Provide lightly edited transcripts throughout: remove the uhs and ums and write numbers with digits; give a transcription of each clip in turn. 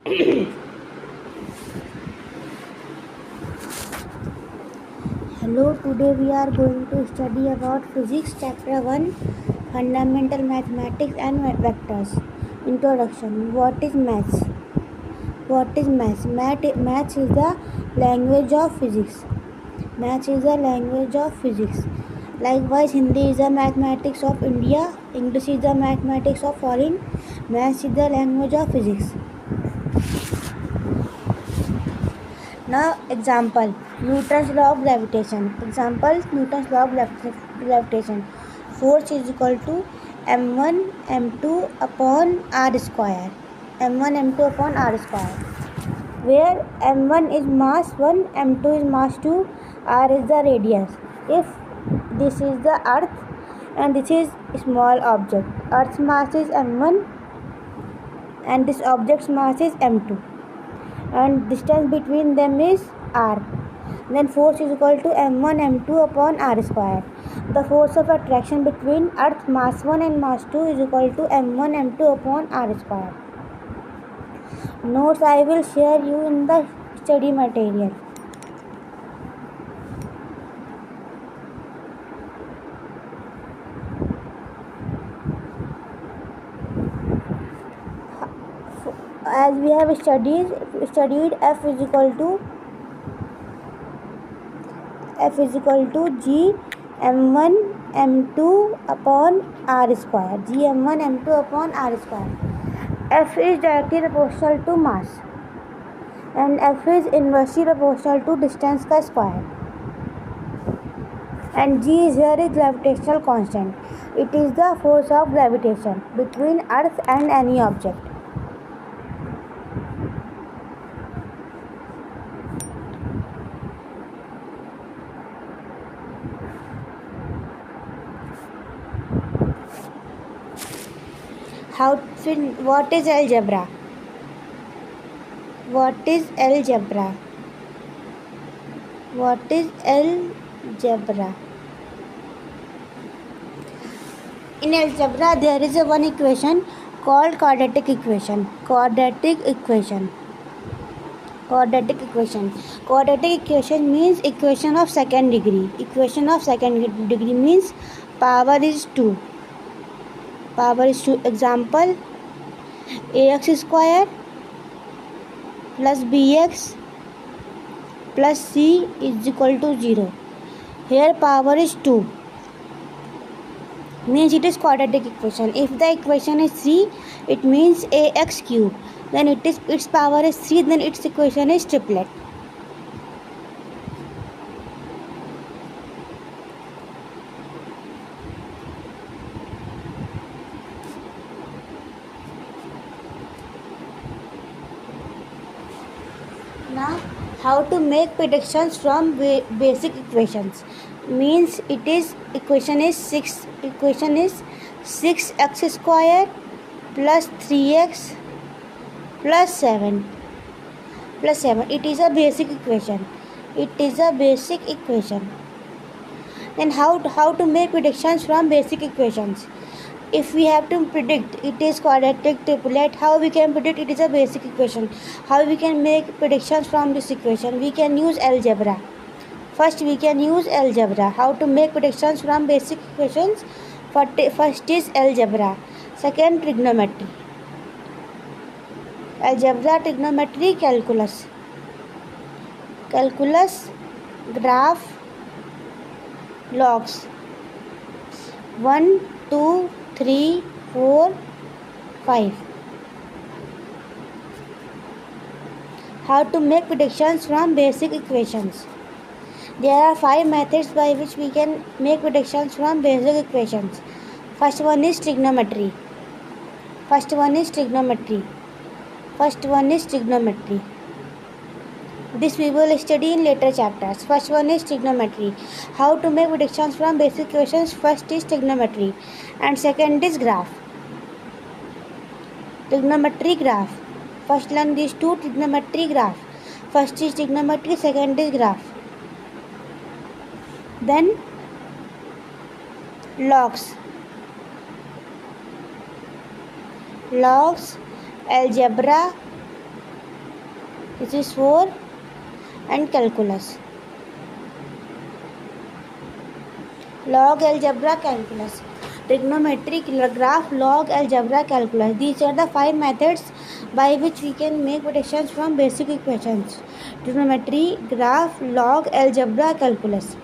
Hello, today we are going to study about physics chapter 1, fundamental mathematics and vectors. Introduction. What is maths? What is maths? Maths is the language of physics. Maths is the language of physics. Likewise, Hindi is the mathematics of India, English is the mathematics of foreign, maths is the language of physics. Now, example, Newton's law of gravitation. Example, Newton's law of gravitation. Force is equal to m1 m2 upon r square. m1 m2 upon r square. Where m1 is mass 1, m2 is mass 2, r is the radius. If this is the earth and this is small object, earth's mass is m1 and this object's mass is m2. And distance between them is r. Then force is equal to m1 m2 upon r square. The force of attraction between earth mass 1 and mass 2 is equal to m1 m2 upon r square. Notes I will share you in the study material. As we have studied f is equal to g m1 m2 upon r square. G m1 m2 upon r square. F is directly proportional to mass and f is inversely proportional to distance का square. And g is here is gravitational constant. It is the force of gravitation between earth and any object. What is algebra? What is algebra? What is algebra? In algebra, there is one equation called quadratic equation. Quadratic equation means equation of second degree. Equation of second degree means power is 2. Example, ax square plus bx plus c is equal to 0. Here power is 2. Means it is quadratic equation. If the equation is 3, it means ax cube. Then its power is 3. Then its equation is triplet. Now, how to make predictions from basic equations? Means equation is 6x square plus 3x plus 7. It is a basic equation. Then how to make predictions from basic equations? If we have to predict it is quadratic triplet, how we can predict it is a basic equation? How we can make predictions from this equation? We can use algebra. First we can use algebra. How to make predictions from basic equations? First is algebra. Second, trigonometry. Algebra, trigonometry, calculus, graph, logs. 1, 2, 3, 4, 5. How to make predictions from basic equations? There are 5 methods by which we can make predictions from basic equations. First one is trigonometry. This we will study in later chapters. First one is trigonometry. How to make predictions from basic equations? First is trigonometry and second is graph. Trigonometry, graph. First learn these two. Trigonometry, graph. First is trigonometry, second is graph. Then logs, algebra, This is 4 and calculus. Log algebra calculus. Trigonometric graph, log algebra calculus. These are the 5 methods by which we can make predictions from basic equations. Trigonometry, graph, log, algebra, calculus.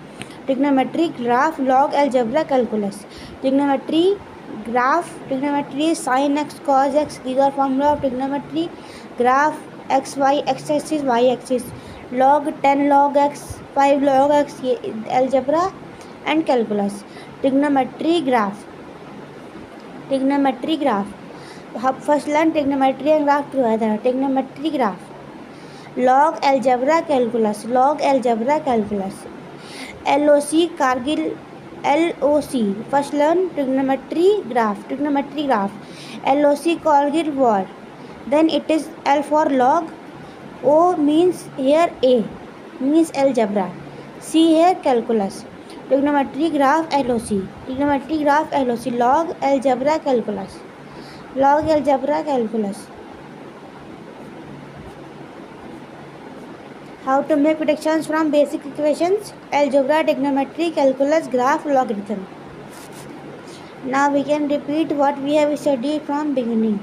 Trigonometry, graph, log, algebra, calculus. Trigonometry, graph, trigonometry, sin x, cos x. These are formula of trigonometry. Graph, x, y, x-axis, y-axis. Log, 10 log x, 5 log x, algebra and calculus. Trigonometry graph. Trigonometry graph. First learn trigonometry and graph together. Trigonometry graph. Log algebra calculus. Log algebra calculus. LOC Kargil. LOC. First learn trigonometry graph. Trigonometry graph. LOC Kargil war. Then it is L for log. O means here A means algebra. C here calculus. Trigonometry graph LOC. Trigonometry graph LOC. Log algebra calculus. Log algebra calculus. How to make predictions from basic equations? Algebra, trigonometry, calculus, graph, logarithm. Now we can repeat what we have studied from beginning.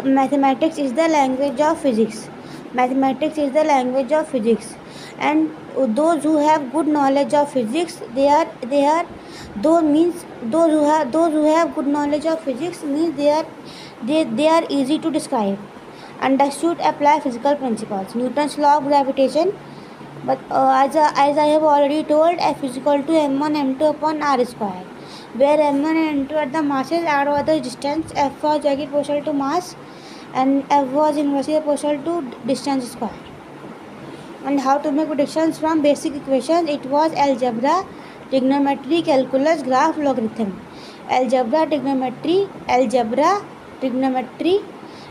Mathematics is the language of physics. Mathematics is the language of physics. And those who have good knowledge of physics, those who have good knowledge of physics means they are easy to describe. Understood, apply physical principles. Newton's law of gravitation. But as I have already told, F is equal to m1 m2 upon r square, where m1 and m2 are the masses, r was the distance, F was directly proportional to mass, and F was inversely proportional to distance square. And how to make predictions from basic equations? It was algebra, trigonometry, calculus, graph, logarithm. Algebra, trigonometry,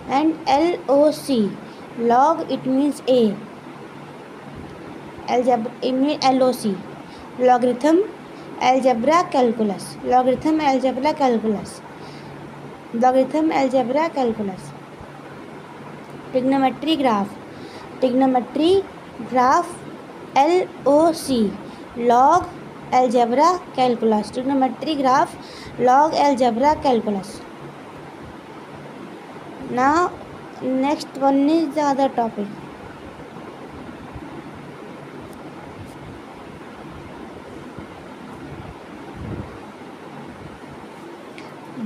and LOC. Log, it means A. Algebra, it means LOC. Logarithm, algebra, calculus. Logarithm, algebra, calculus. Logarithm, algebra, calculus. Trigonometry graph. Trigonometry graph LOC. Log, algebra, calculus. Trigonometry graph, log, algebra, calculus. Now next one is the other topic.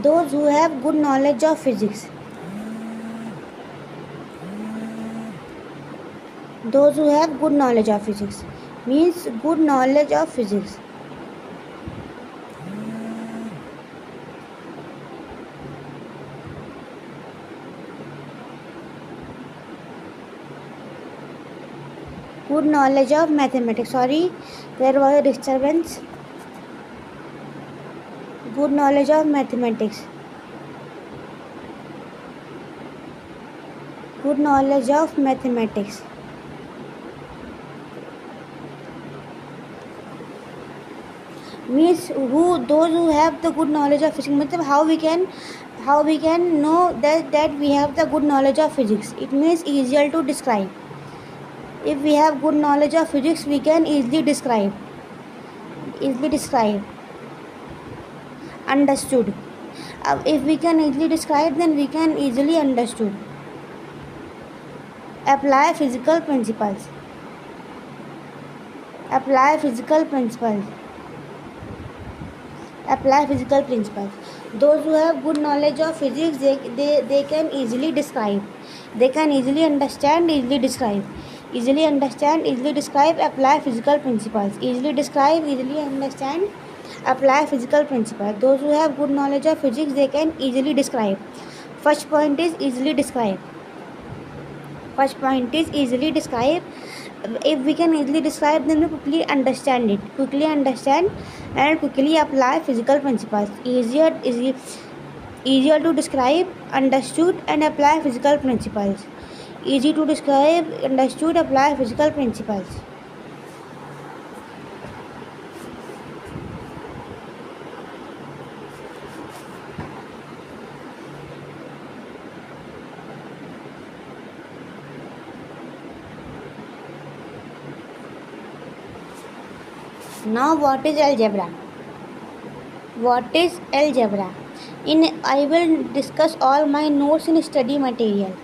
Those who have good knowledge of physics. Those who have good knowledge of physics means good knowledge of physics. Good knowledge of mathematics. Sorry, there was a disturbance. Good knowledge of mathematics. Good knowledge of mathematics. Means those who have the good knowledge of physics. How we can know that we have the good knowledge of physics? It means easier to describe. If we have good knowledge of physics, we can easily describe. Understood. If we can easily describe, then we can easily understood. Apply physical principles. Apply physical principles. Apply physical principles. Those who have good knowledge of physics, they can easily describe. They can easily understand, easily describe. Easily understand, easily describe, apply physical principles. Easily describe, easily understand, apply physical principles. Those who have good knowledge of physics, they can easily describe. First point is easily describe. First point is easily describe. If we can easily describe, then we quickly understand it. Quickly understand and quickly apply physical principles. Easier to describe, understood, and apply physical principles. Easy to describe, understood, apply physical principles. Now what is algebra? What is algebra? I will discuss all my notes in study material.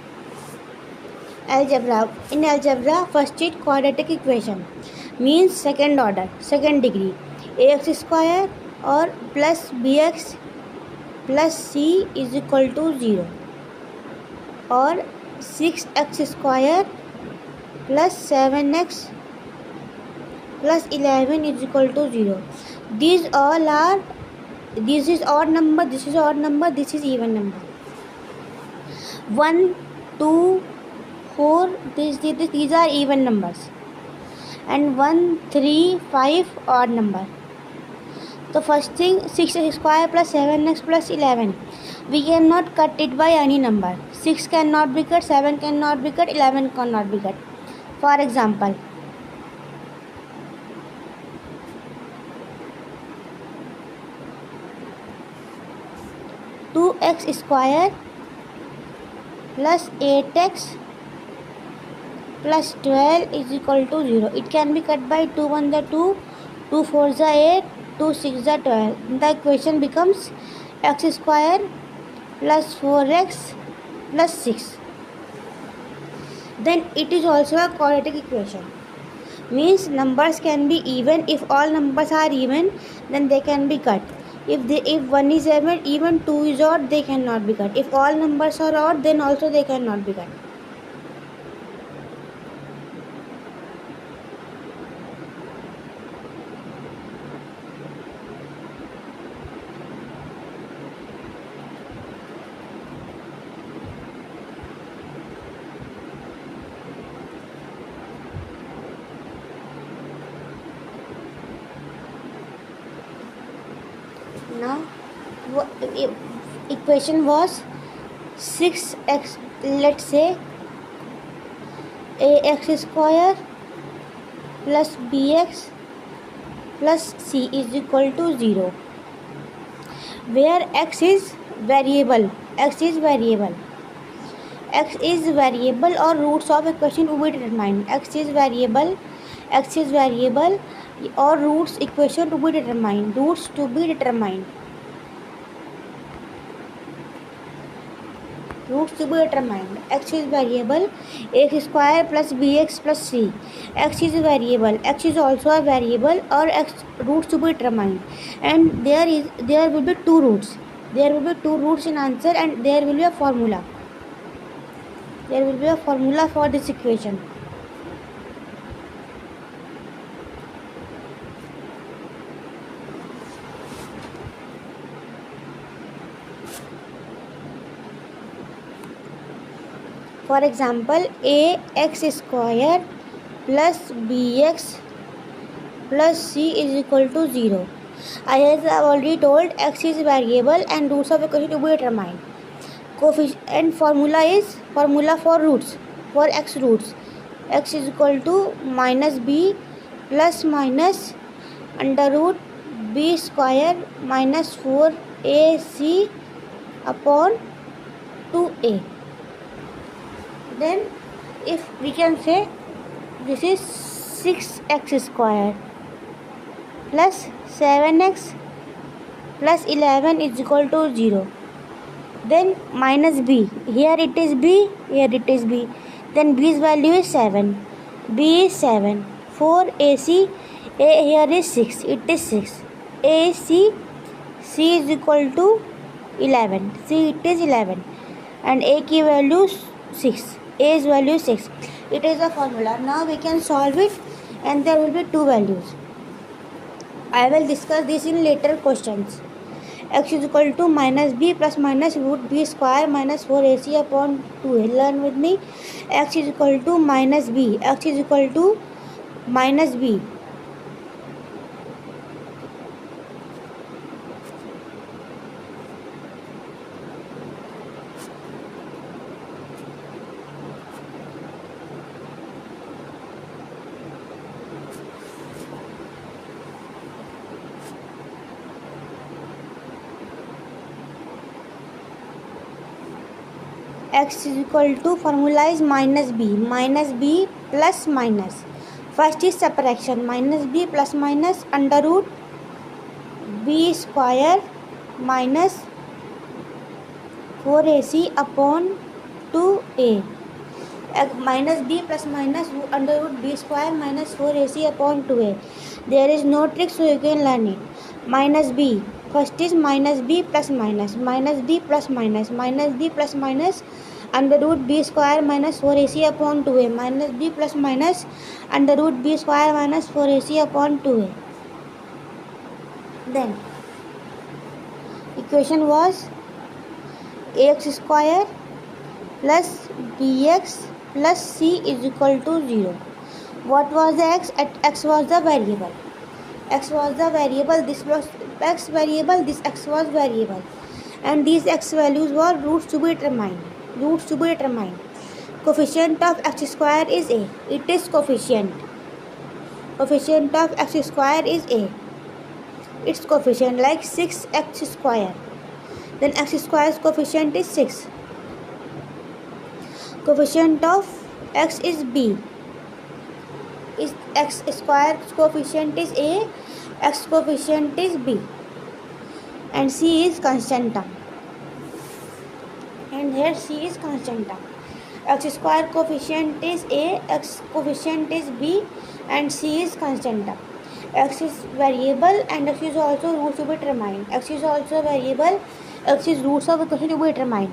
Algebra. In algebra, first is quadratic equation, means second order, second degree. Ax square or plus bx plus c is equal to 0, or 6x square plus 7x plus 11 is equal to 0. These all are, this is odd number, this is odd number, this is even number. 1, 2, 4, these are even numbers, and 1, 3, 5 odd number. So first thing, 6x square plus 7x plus 11. We cannot cut it by any number. 6 cannot be cut, 7 cannot be cut, 11 cannot be cut. For example, two x square plus 8x plus 12 is equal to 0. It can be cut by 2 1 the 2, 2 4 the 8, 2 6 the 12. The equation becomes x square plus 4x plus 6. Then it is also a quadratic equation, means numbers can be even. If all numbers are even, then they can be cut. If one is even 2 is odd, they cannot be cut. If all numbers are odd, then also they cannot be cut. Now equation was 6x, let's say ax square plus bx plus c is equal to 0, where x is variable, x is variable or roots of equation to be determined. X is variable or roots equation to be determined, roots to be determined. X is variable, x square plus bx plus c. X is variable, x is also a variable, or x roots to be determined, and there will be two roots. There will be two roots in answer, and there will be a formula. There will be a formula for this equation. For example, ax square plus bx plus c is equal to 0. I have already told x is variable and roots of equation to be determined. Coefficient and formula for roots, for x roots. X is equal to minus b plus minus under root b square minus 4ac upon 2a. Then if we can say this is 6x square plus 7x plus 11 is equal to 0. Then minus b, here it is b, here it is b. Then b's value is 7, b is 7, 4ac, a here is 6, it is 6, ac, c is equal to 11, c it is 11, and a key value 6, a's value 6. It is a formula. Now we can solve it, and there will be two values. I will discuss this in later questions. X is equal to minus b plus minus root b square minus 4ac upon 2a. Learn with me. X is equal to minus b. X is equal to minus b. X is equal to, formula is minus b plus minus. First is subtraction, minus b plus minus under root b square minus 4ac upon 2a. Minus b plus minus under root b square minus 4ac upon 2a. There is no trick, so you can learn it. Minus b, first is minus b plus minus, minus b plus minus, minus b plus minus under root b square minus 4ac upon 2a, minus b plus minus under root b square minus 4ac upon 2a. Then equation was ax square plus bx plus c is equal to 0. What was the x? X was the variable. X was the variable. This was x variable. This x was variable. And these x values were roots to be determined. Roots to be determined. Coefficient of x square is a. It is coefficient. Coefficient of x square is a. Its coefficient like 6x square. Then x square's coefficient is 6. Coefficient of x is b. Is x square coefficient is a, x coefficient is b, and c is constant term. And here c is constant term. X square coefficient is a, x coefficient is b, and c is constant term. X is variable and x is also roots to be determined. X is also variable. X is roots of equation to be determined.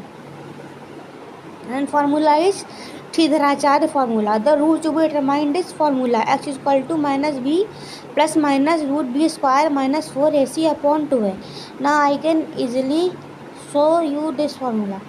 And formula is Sridharacharya formula. The root to be determined is formula x is equal to minus b plus minus root b square minus 4ac upon 2a. Now I can easily show you this formula.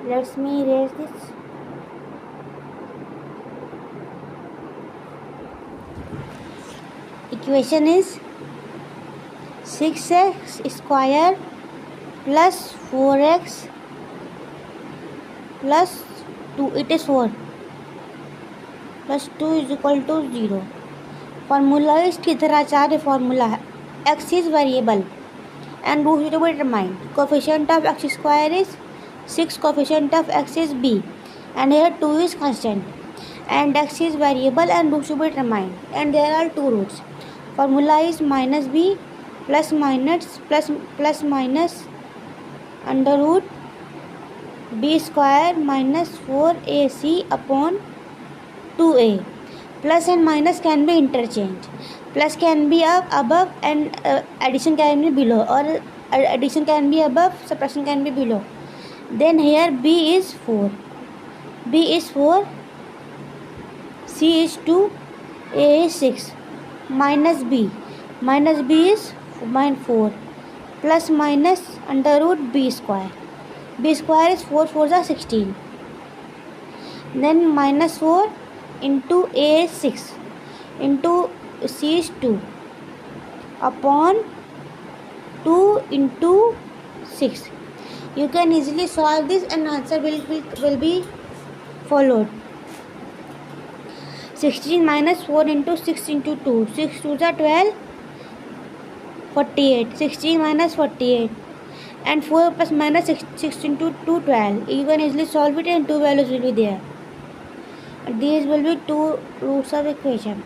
Let me erase this. Equation is 6x square plus 4x plus 2. It is 4 plus 2 is equal to 0. Formula is Sridharacharya formula. X is variable and root to be determined. Coefficient of x square is 6. Coefficient of x is b, and here 2 is constant, and x is variable and root to be determined, and there are 2 roots. Formula is minus b plus minus under root b square minus 4ac upon 2a. Plus and minus can be interchanged. Plus can be above and addition can be below, or addition can be above, subtraction can be below. Then here b is 4. B is 4. C is 2. A is 6. Minus b. Minus b is minus 4. Plus minus under root b square. B square is 4 4s are 16. Then minus 4 into a is 6. Into c is 2. Upon 2 into 6. You can easily solve this and answer will be followed. 16 minus 4 into 6 into 2. 6 2s are 12. 48. 16 minus 48. And 4 plus minus 6 into 2 12. You can easily solve it and 2 values will be there. These will be 2 roots of equation.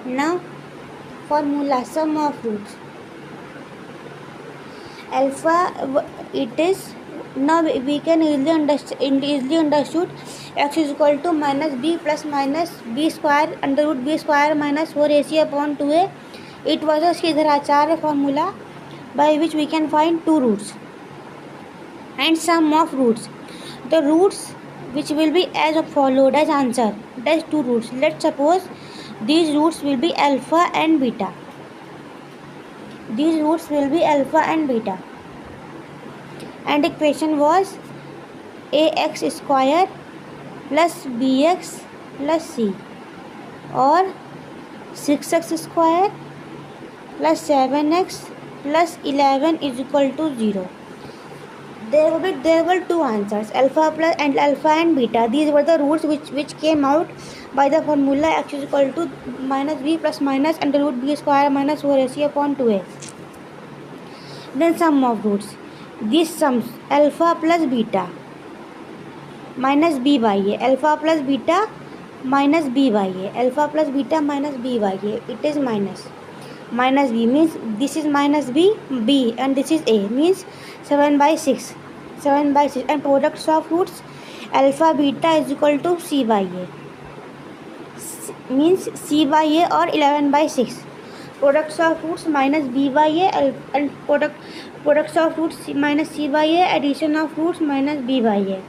Now formula sum of roots. Alpha, it is, now we can easily understood x is equal to minus b plus minus b square under root b square minus 4ac upon 2a. It was a Sridharacharya formula by which we can find 2 roots and sum of roots. The roots which will be as followed as answer. That's 2 roots. Let's suppose these roots will be alpha and beta. These roots will be alpha and beta. And equation was ax square plus bx plus c, or 6x square plus 7x plus 11 is equal to 0. There were two answers, alpha and beta. These were the roots which came out by the formula x is equal to minus b plus minus under root b square minus 4ac upon 2a. Then sum of roots. These sums alpha plus beta minus b by a, alpha plus beta minus b by a, alpha plus beta minus b by a. It is minus b means this is minus b and this is a, means 7 by 6, and products of roots alpha beta is equal to c by a, means c by a or 11 by 6. Products of roots minus b by a and products of roots minus c by a, addition of roots minus b by a,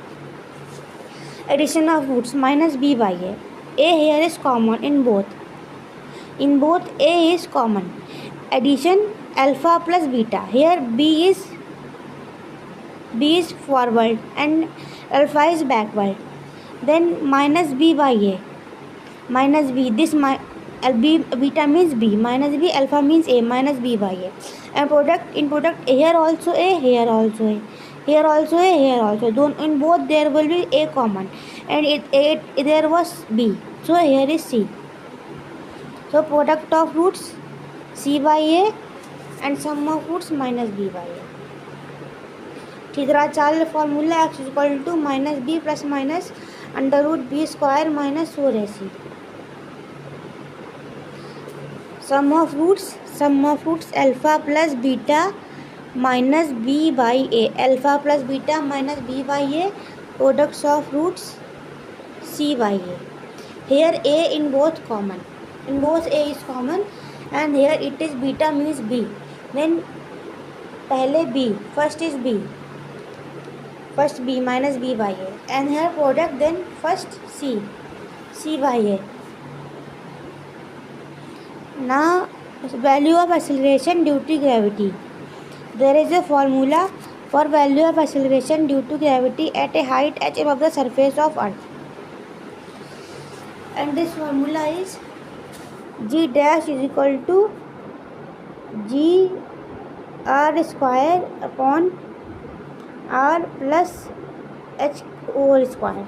addition of roots minus b by a. A here is common in both. In both a is common. Addition alpha plus beta. Here b is forward and alpha is backward. Then minus b by a. Minus b. This b beta means b. Minus b alpha means a. Minus b by a. And in product here also a. Here also a. Here also a. Here also. In both there will be a common. And there was b. So here is c. So product of roots c by a and sum of roots minus b by a. Chidrachal formula x is equal to minus b plus minus under root b square minus 4ac. Sum of roots alpha plus beta minus b by a, alpha plus beta minus b by a. Products of roots c by a. Here a in both common. In both a is common and here it is beta means b. Then पहले b, first is b. First b minus b by a. And here product, then first c by a. Now value of acceleration due to gravity. There is a formula for value of acceleration due to gravity at a height h above the surface of earth. And this formula is g dash is equal to g r square upon r plus h whole square.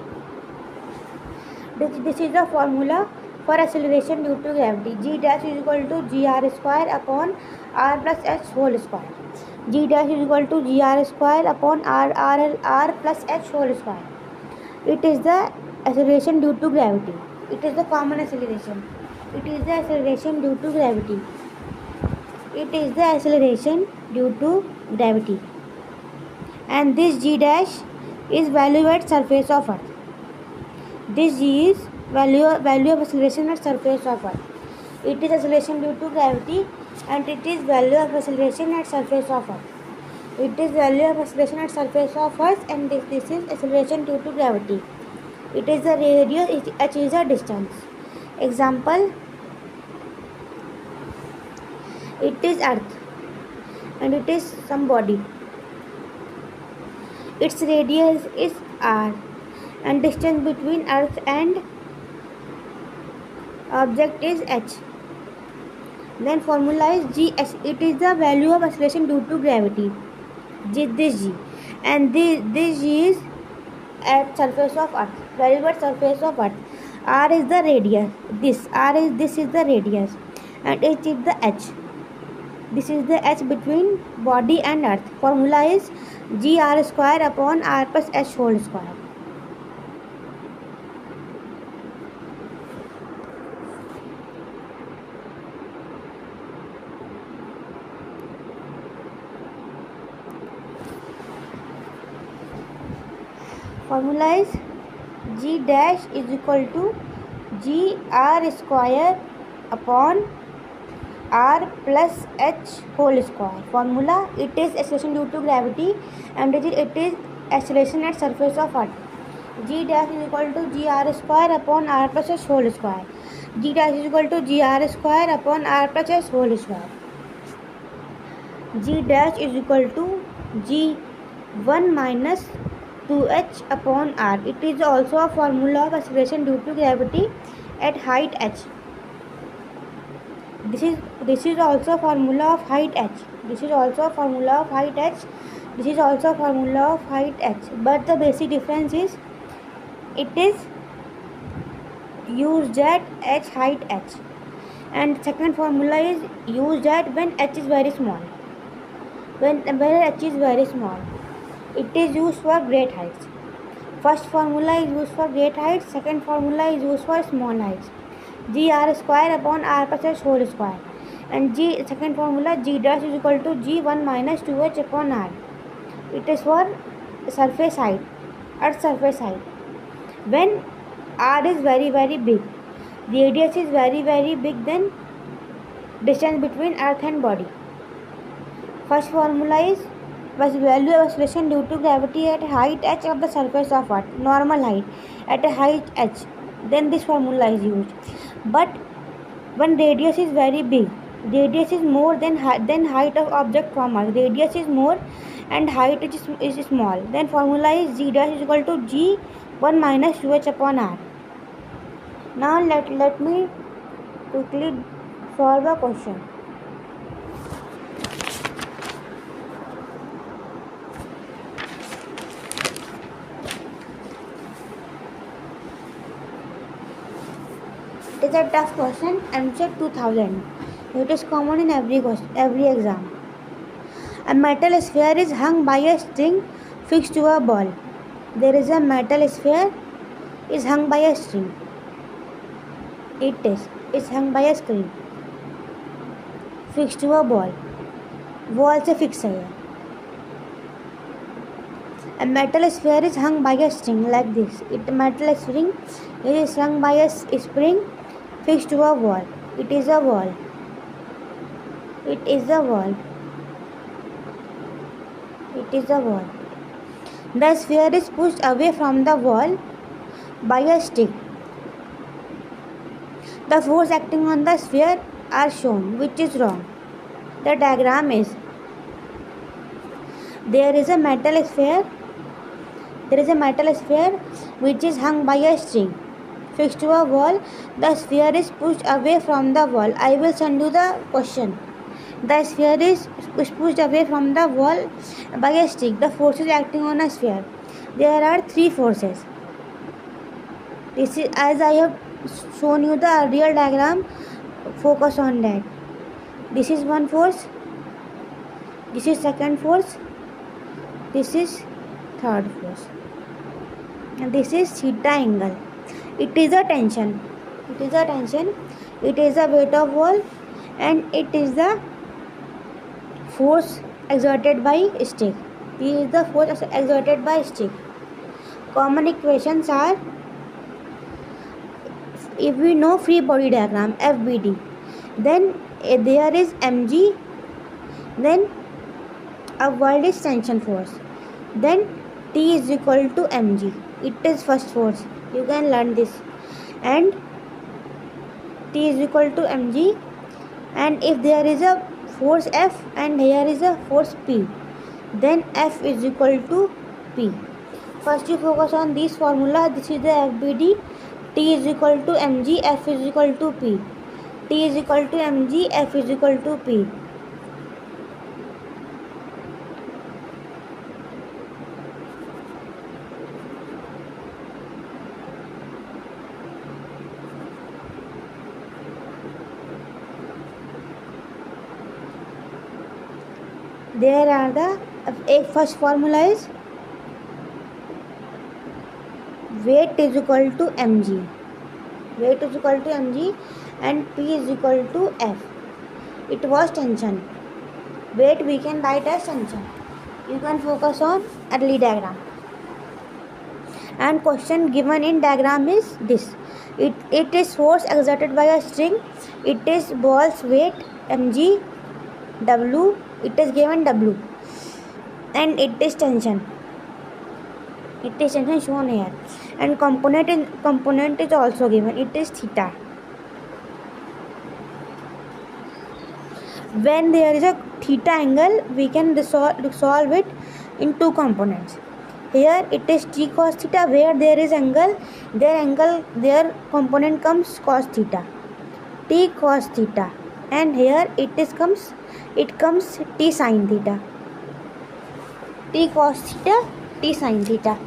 This is the formula for acceleration due to gravity. G dash is equal to g r square upon r plus h whole square. G dash is equal to g r square upon r plus h whole square. It is the acceleration due to gravity. It is the common acceleration. It is the acceleration due to gravity. It is the acceleration due to gravity. And this g dash is value at surface of earth. This g is value of acceleration at surface of earth. It is acceleration due to gravity and it is value of acceleration at surface of earth. It is value of acceleration at surface of earth and this is acceleration due to gravity. It is the radius, h is the distance. Example, it is earth and it is some body. Its radius is r and distance between earth and object is h. Then formula is g. It is the value of acceleration due to gravity. This g, and this g is at surface of earth. Value at surface of earth. R is the radius. This is the radius, and h is the h. This is the h between body and earth. Formula is g r square upon r plus h whole square. Formula is g dash is equal to g r square upon r plus h whole square. Formula, it is acceleration due to gravity and it is acceleration at surface of earth. G dash is equal to g r square upon r plus h whole square. G dash is equal to g r square upon r plus h whole square. G dash is equal to G1 minus 2h upon r. It is also a formula of acceleration due to gravity at height h. This is also a formula of height h. This is also a formula of height h. This is also a formula of height h. But the basic difference is it is used at h height h, and second formula is used at when h is very small. When h is very small, it is used for great heights. First formula is used for great heights. Second formula is used for small heights. G r square upon r plus h whole square. And G second formula G dash is equal to G1 minus 2h upon r. It is for surface height, earth surface height. When r is very big, radius is very big, then distance between earth and body. First formula is value of acceleration due to gravity at height h of the surface of earth, normal height at a height h. Then this formula is used. But when radius is very big, radius is more than height of object from earth. Radius is more and height is small. Then formula is G dash is equal to G1 minus 2h upon r. Now let me quickly solve a question. It is a tough question, MCET 2000. It is common in every exam. A metal sphere is hung by a string fixed to a ball. There is a metal sphere is hung by a string. It is hung by a string fixed to a ball. Wall से fix है. A metal sphere is hung by a string like this. Metal string is hung by a spring fixed to a wall. It is a wall. It is a wall. It is a wall. The sphere is pushed away from the wall by a stick. The force acting on the sphere are shown, which is wrong. The diagram is: there is a metal sphere. There is a metal sphere which is hung by a string fixed to a wall. The sphere is pushed away from the wall. I will send you the question. The sphere is pushed away from the wall by a stick. The force is acting on a sphere. There are three forces. This is, as I have shown you the real diagram, focus on that. This is one force. This is second force. This is third force. And this is theta angle. It is a tension. It is a tension. It is the weight of wall, and it is the force exerted by stick. This is the force exerted by stick. Common equations are, if we know free body diagram FBD, then there is mg, then a world is tension force, then T is equal to mg. It is first force. You can learn this. And T is equal to mg, and if there is a force F and here is a force P, then F is equal to P. First you focus on this formula. This is the FBD. T is equal to mg, F is equal to P. T is equal to mg, F is equal to P. There are the first formula is weight is equal to mg. Weight is equal to mg and P is equal to F. It was tension. Weight we can write as tension. You can focus on early diagram. And question given in diagram is this. It is force exerted by a string. It is ball's weight mg, W. It is given W, and it is tension. It is tension shown here, and component is also given. It is theta. When there is a theta angle, we can resolve it in two components. Here it is t cos theta, where there is angle, their component comes cos theta, t cos theta, and here it comes t sin theta, t cos theta, t sin theta.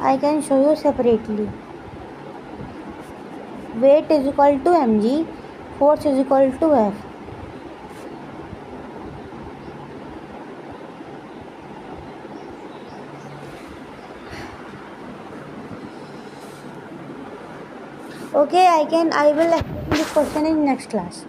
I can show you separately. Weight is equal to mg, force is equal to F. Okay, I will explain this question in next class.